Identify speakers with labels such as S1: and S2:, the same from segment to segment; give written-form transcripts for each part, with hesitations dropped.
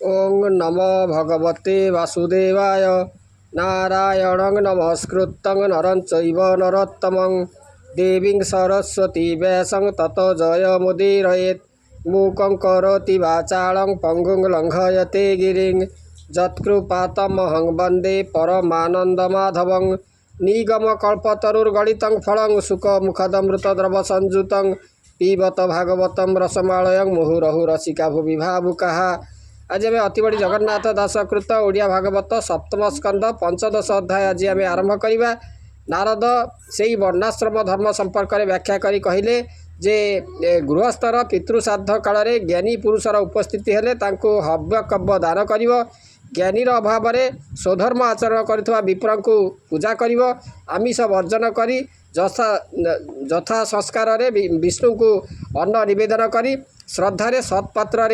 S1: ओं नमो भगवते वासुदेवाय। नारायणं नमस्कृतं नरं चैव नरोत्तमं देवीं सरस्वती व्यासं ततो जयमुदीरयेत्। मूकं करोति वाचालं पङ्गुं लङ्घयते गिरिं यत्कृपातमहं वन्दे परमानन्दमाधवं। निगमकल्पतरुर्गलितं फलं सुखमुखदमृतद्रवसंयुतं पिबत भागवतं रसमालयं मुहुरहु रसिका भुवि भावुकाः। आज आम अति बड़ी जगन्नाथ दासकृत ओडिया भागवत सप्तम स्कंद पंचदश अध्याय आज आम आरंभ करवा। नारद से वर्णाश्रम धर्म संपर्क में व्याख्या करी कहले जे गृहस्थर पितृश्राद्ध काल में ज्ञानी पुरुषर उपस्थिति हेले तांको हव्य कव्य दान कर, ज्ञानीर अभाव स्वधर्म आचरण कर विप्र को पूजा कर, आमिष वर्जन करी यथा संस्कार विष्णु को अन्न निवेदन करी श्रद्धारे सत्पात्र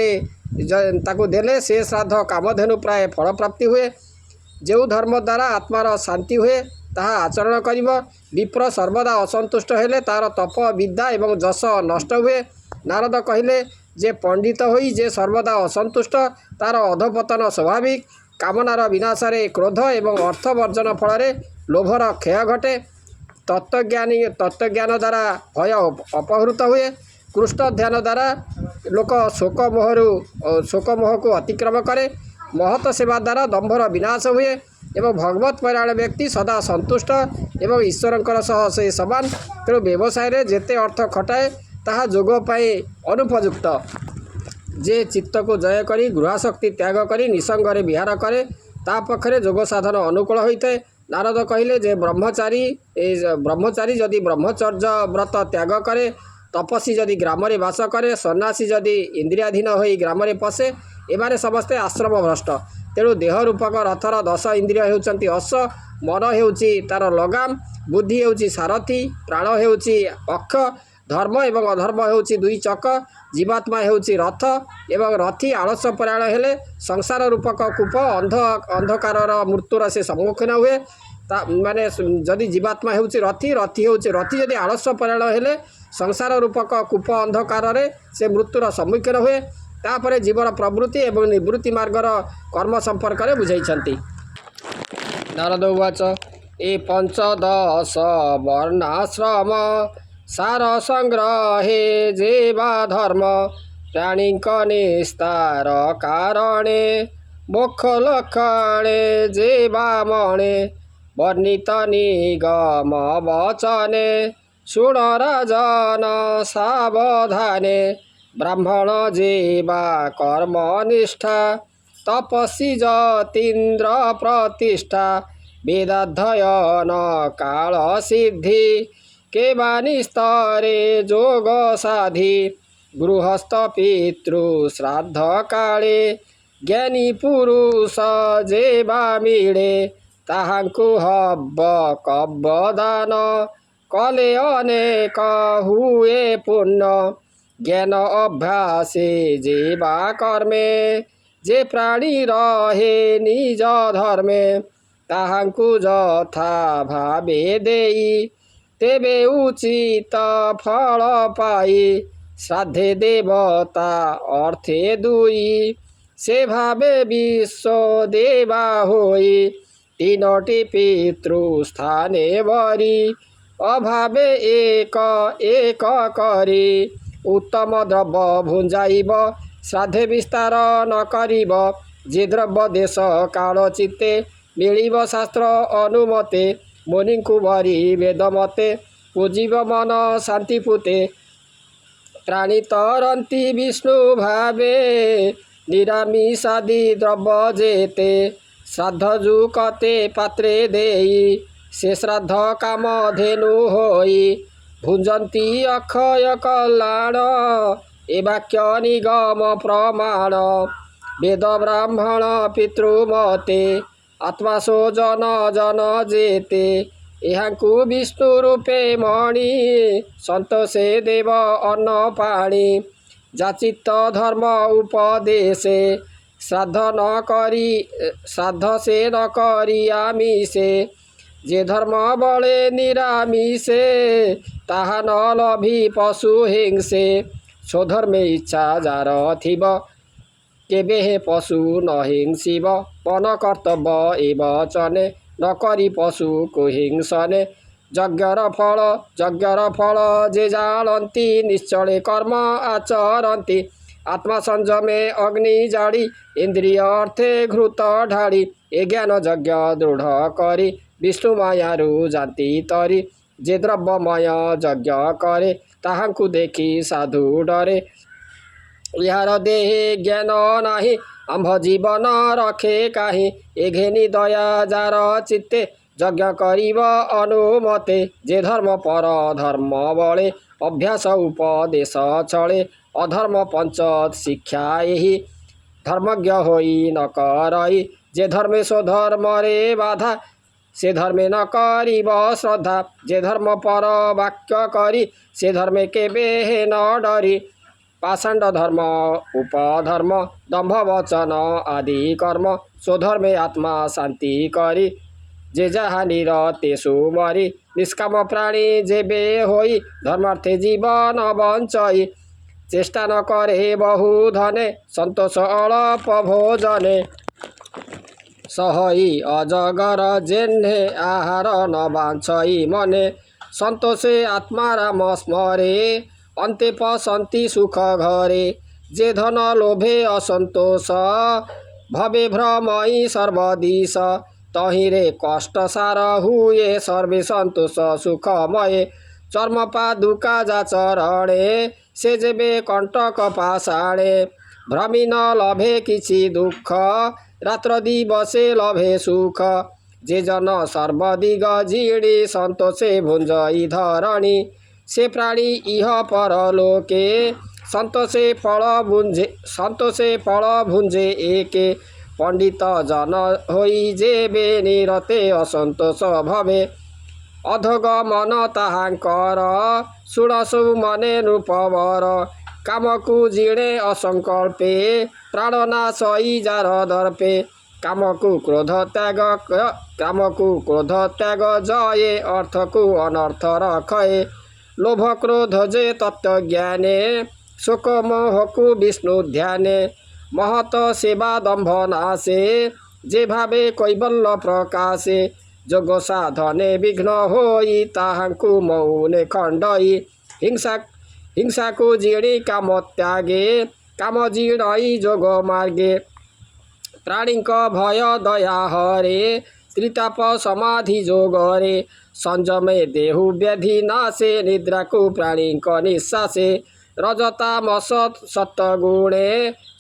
S1: ताकू देले से श्राद्ध कामधेनु प्राय फल प्राप्ति हुए। जो धर्म द्वारा आत्मार शांति हुए ताहा आचरण कर, विप्र सर्वदा असंतुष्ट हेले तार तप विद्या एवं जश नष्ट हुए। नारद कहले जे पंडित होई जे सर्वदा असंतुष्ट तार अधपतन स्वाभाविक। कामनार विनाशरे क्रोध एवं अर्थ वर्जन फल लोभर क्षय घटे। तत्वज्ञान द्वारा भय अपहृत हुए। कृष्ण ध्यान द्वारा लोक शोक मोह को अतिक्रम करे। महत सेवा द्वारा दंभर विनाश हुए एवं भगवत परायण व्यक्ति सदा संतुष्ट एवं ईश्वर सह से समान। तेणु व्यवसाय जेते अर्थ खटाए ताहा जोग पाए अनुपयुक्त। जे चित्त को जय करी गृहाशक्ति त्याग करी निसंगरे विहार करे ता पक्षरे जोग साधन अनुकूल होता है। नारद कहले जे ब्रह्मचारी जदि ब्रह्मचर्य व्रत त्याग करे, तपस्वी जदि ग्राम रे वास करे, सन्यासी जदि इंद्रियाधीन होई ग्राम रे पशे, एमाने समस्ते आश्रम भ्रष्ट। तेणु देह रूपक रथर 10 इंद्रिय हेउचंती अश्व, मन हेउची तार लगाम, बुद्धि हेउची सारथी, प्राण हेउची अक्ष, धर्म एवं अधर्म हेउची 2 चक, जीवात्मा हेउची रथ एवं रथी आलस्य परायण हेले संसार रूपक कूप अंधकार मृत्युर से सम्मुखीन हुए। माने जदि जीवात्मा हेउची रथी जदि आलस्य परायण हेले संसार रूपक कूप अंधकार से मृत्युर सम्मुखीन हुए। तापर जीवन प्रवृत्ति एवं निवृत्ति मार्गर कर्म संपर्क में बुझाई। नारद उवाच ए 15 वर्णाश्रम सार संग्रहे जेवा धर्म प्राणिक निस्तार कारणे मोक्ष लक्षणे जेवा मणे वर्णित निगम वचने शुण राजन सावधाने ब्राह्मण जेवा कर्मनिष्ठा तपस्वी जतीन्द्र प्रतिष्ठा वेदाध्ययन काल सिद्धि केवानि स्तरे जोग साधि गृहस्थ पितृ श्राद्ध काले ज्ञानी पुरुष जेवा मिळे ताहांकु हव्य कव्य दान कले अनेक हुए पुण्य ज्ञान अभ्यासे जेवा कर्मे जे प्राणी रहे निज धर्मे ताहांकु यथा भावे देई तेबे उचित फल पाई श्राद्धे देवता अर्थे दुई से भावे विश्व देवा होई 3टी पितृस्थाने वरी अभावे एक एक करी उत्तम द्रव्य भुंजाइब श्राद्धे विस्तार न करिब जे द्रव्य देश काल चित्ते मिलिब शास्त्र अनुमते मुनि कुमारी वेद मते पूजिब मन शांति पुते प्राणी तरंती विष्णु भावे निरामिषादि द्रव्य जेते श्राद्ध जुकते पात्रे देई से श्राद्ध काम धेनु होई भुंजंती अक्षय कल्याण ए वाक्य निगम प्रमाण वेद ब्राह्मण पितृमते आत्मा सो जन जन जेते यहाँ विष्णु रूपे मणि संतोषे देव अन्न पाणी जाचित धर्म उपदेशे श्राद्ध से न करी आमिषे जे धर्म बले निरामिषे ताहा न लभी पशु हिंसे स्वधर्मे इच्छा जार थिब केबे हे पशु न हिंसिब पन कर्तव्य ए वचने न करी पशु को हिंसने यज्ञर फल जे जालन्ती निश्चले कर्म आचरन्ती आत्मा संजमे अग्नि जाड़ी इंद्रिय अर्थे घृत ढाड़ी ए ज्ञान यज्ञ दृढ़ करी विष्णु मायारू जाती तरी जे द्रव्यमय यज्ञ करे ताहांकु देखी साधु डरे यार देहे ज्ञान नाही आम्भ जीवन रखे काहि ए घेनी दया जार चित्ते यज्ञ करिब अनुमते जे धर्म पर धर्म बळे अभ्यास उपदेश चले अधर्म पंच शिक्षा यही धर्मज्ञ होई न करई जे धर्मे सो धर्म रे बाधा से धर्मे न करिब श्रद्धा जे धर्म पर वाक्य करी से धर्मे केबे हे न डरी पाषाण्ड धर्म उपधर्म दम्भ वचन आदि कर्म स्वधर्मे आत्मा शान्ति करी जे जहाँ निर तेसु मरी निष्काम प्राणी जेबे होई धर्मार्थे जीवन बञ्चई चेष्टा न करे बहु धने सन्तोष अल्प भोजने सहई अजगर जेन्हे आहार न बाँछई मने सन्तोषे आत्मा राम स्मरे अन्ते पसन्ती सुख घरे जे धन लोभे असन्तोष भवे भ्रमई सर्वदिश तहिरे कष्ट सार हुए सर्वे सन्तोष सुखमय चर्म पादुका जा चरणे से जेबे कण्टक पाषाणे भ्रमी न लभे किछि दुःख रात्र दिवसे लभे सुख जे जन सर्वदिग जीडी सन्तोषे भुञ्जई धरणी से प्राणी इह परलोके सन्तोषे फल भुञ्जे एके पंडित जन होई जेबे निरते असन्तोष भवे अधोग मन ताहांकर सुणसु मने नृपवर कामकु जिणे असंकल्पे प्राणनाशई जार दर्पे कामकु क्रोध त्याग जये अर्थकु अनर्थ रखए लोभ क्रोध जे तत्व ज्ञाने शोक मोहकु विष्णु ध्याने महत सेवा दम्भ नाशे जे भावे कैवल्य प्रकाशे जोग साधने विघ्न होई ताहांकु मौने खण्डई हिंसाको जीणी काम त्यागे काम जीणई जोग मार्गे प्राणीक भय दया हरे त्रिताप समाधि जोगरे संजमे देहु व्याधि नाशे निद्राको प्राणीक निश्वासे रजतामस सत्तगुणे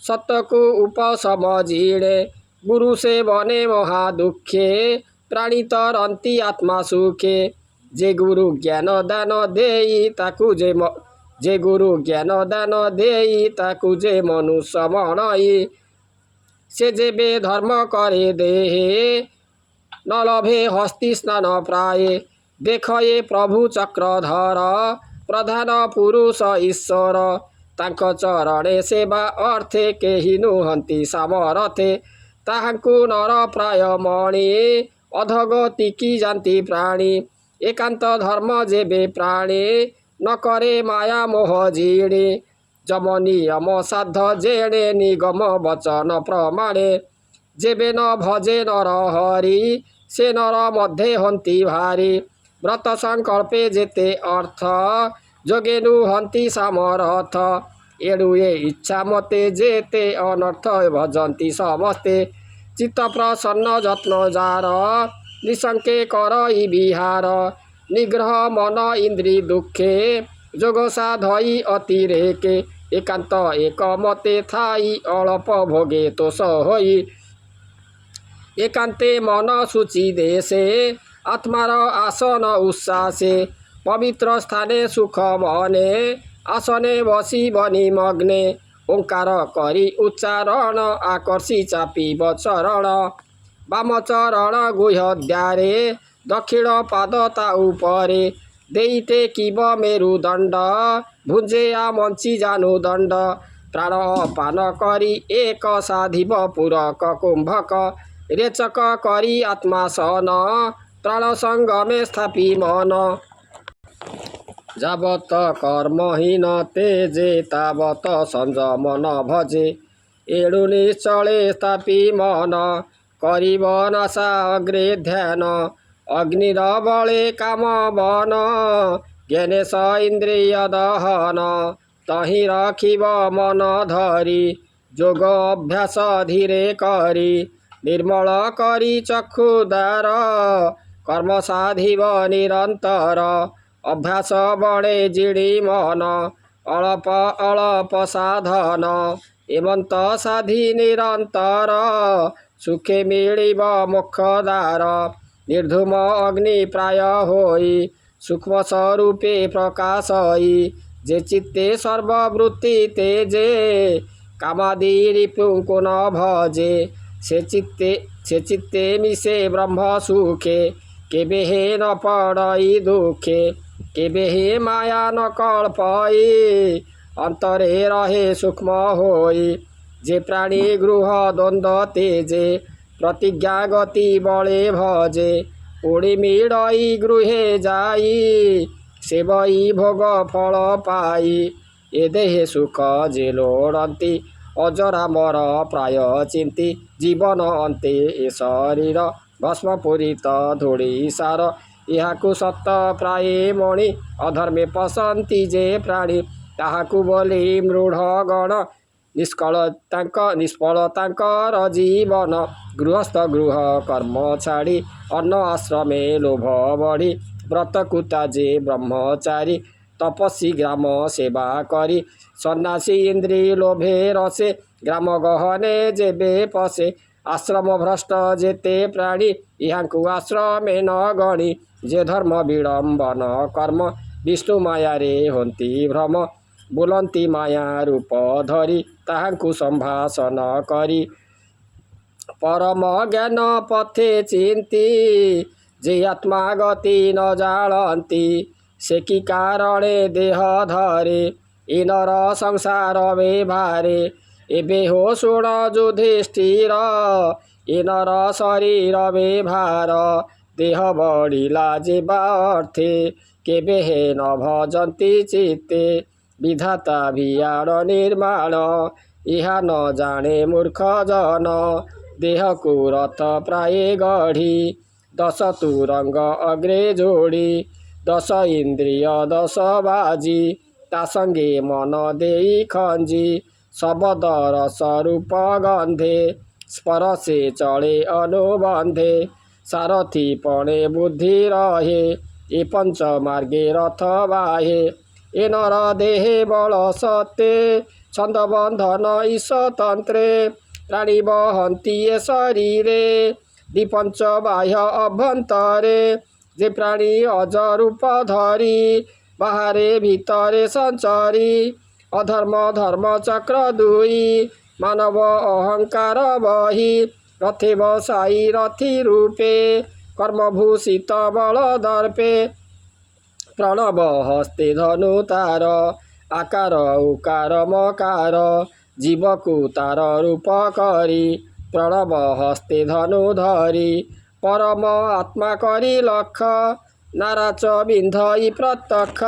S1: सत्तको उपशम जीणे गुरु सेवने महादुखे प्राणी तरंती आत्मा सुखे जे गुरु ज्ञान दान देई ताकु जे गुरु ज्ञान दान देई ताकु जे मनुष्य मणई से जेबे धर्म करे देहे न लभे हस्ती स्नान प्राय देखये प्रभु चक्रधर प्रधान पुरुष ईश्वर तांक चरणे सेवा अर्थे केही नुहंती सामरथे ताहांकु नर प्राय मणि अधगतिकी जान्ति प्राणी एकांत धर्म जेबे प्राणी न करे माया मोह जीणे जम नियम साध जेणे निगम वचन प्रमाणे जेबे न भजे नर हरि से नर मध्ये हंती भारी व्रत संकल्पे जेते अर्थ जोगेनु हंती सामरथ एडुए इच्छा मते जेते अनर्थ भजन्ति समस्ते चित्त प्रसन्न जत्न जार निशंके करई विहार निग्रह मन इंद्री दुखे जोग साधई अतिरेके एकांत एक मते थाई अल्प भोगे तोष होई एकांते मन सूची देशे आत्मार आसन उच्छासे पवित्र स्थाने सुख मने आसने बसी बनी मग्ने ओंकार करी उच्चारण आकर्षी चापिब चरण बाम चरण गुह्यद्वारे दक्षिण पाद ता उपरे देईते किब मेरुदण्ड भुञ्जेया मञ्ची जानु दण्ड प्राण पान करी एक साधिब पूरक कुम्भक रेचक करी आत्मासन प्राण संगमे स्थापी मन जावत कर्महीन तेजे तावत संजम न भजे एणु निश्चले स्थापी मन करिब नाशा अग्रे ध्यान अग्निर बले काम बन ज्ञानेश इंद्रिय दहन तहि रखिब मन धरी जोग अभ्यास धीरे करी निर्मल करी चक्षुदार कर्म साधिब निरंतर अभ्यास बड़े जिणी मन अल्प अल्प साधन एमंत साधि निरंतर सुखे मिलिब मोक्षदार निर्धूम अग्नि प्राय होई सूक्ष्म स्वरूपे प्रकाशई जे चित्ते सर्ववृत्ति तेजे कामादि रिपुको न भजे से चित्ते मिसे ब्रह्म सुखे केबे हे न पड़ई दुखे केबे हे माया न कल्पई अंतरे रहे सूक्ष्म होई जे प्राणी गृह द्वंद्व तेजे प्रतिज्ञा गति बले भजे उड़ी मिड़ई गृहे जाई सेवई भोग फल पाई ए देहे सुख जे लोड़ती अजरा मर प्राय चिंती जीवन अंते ए शरीर भस्म पूरित धूड़ी सार यहाँ सत प्राय मणि अधर्मे पसंती जे प्राणी ताहाकु बोली मृढ़ गण निष्फल तांकर जीवन गृहस्थ गृह कर्म छाड़ी अन्न आश्रमे लोभ बढ़ी व्रत कुता जे ब्रह्मचारी तपस्वी ग्राम सेवा करी सन्यासी इंद्री लोभे रसे ग्राम गहने जेबे पसे आश्रम भ्रष्ट जेते प्राणी यहाँ आश्रमे न गणी जे धर्म विडम्बन कर्म विष्णु माया रे होती भ्रम बोलती माया रूप धरी ताहांकु संभाषण करी परम ज्ञान पथे चिंती जे आत्मा गति न जाणती से कि कारणे देह धरे इनर संसार व्यवहारे एबे हो शुण युधिष्ठिर इनर शरीर व्यवहार देह बढ़िला जेबा अर्थे केबे हे न भजन्ति चित्ते विधाता भियाण निर्माण इहा न जाने मूर्ख जन देह को रथ प्राय गढ़ी 10 तुरंग अग्रे जोड़ी 10 इंद्रिय 10 बाजी ता संगे मन देई खंजी शब्द रस रूप गंधे स्पर्शे चले अनुबंधे सारथी पणे बुद्धि रहे ए पंच मार्गे रथ बाहे ए नर देहे बल सत्ते छंद बंधन ईशतंत्रे प्राणी बहंती ए शरीरे दिपंच बाह्य अभ्यंतरे जे प्राणी अज रूप धरी बाहरे भितरे संचरी अधर्म धर्म चक्र दुई मानव अहंकार बही रथे बसाई रथी रूपे कर्मभूषित बल दर्पे प्रणव हस्ते धनु तार आकार उकार मकार जीवकु तार रूप करी प्रणव हस्ते धनु धरी परम आत्मा करी लक्ष नाराच बिंधई प्रत्यक्ष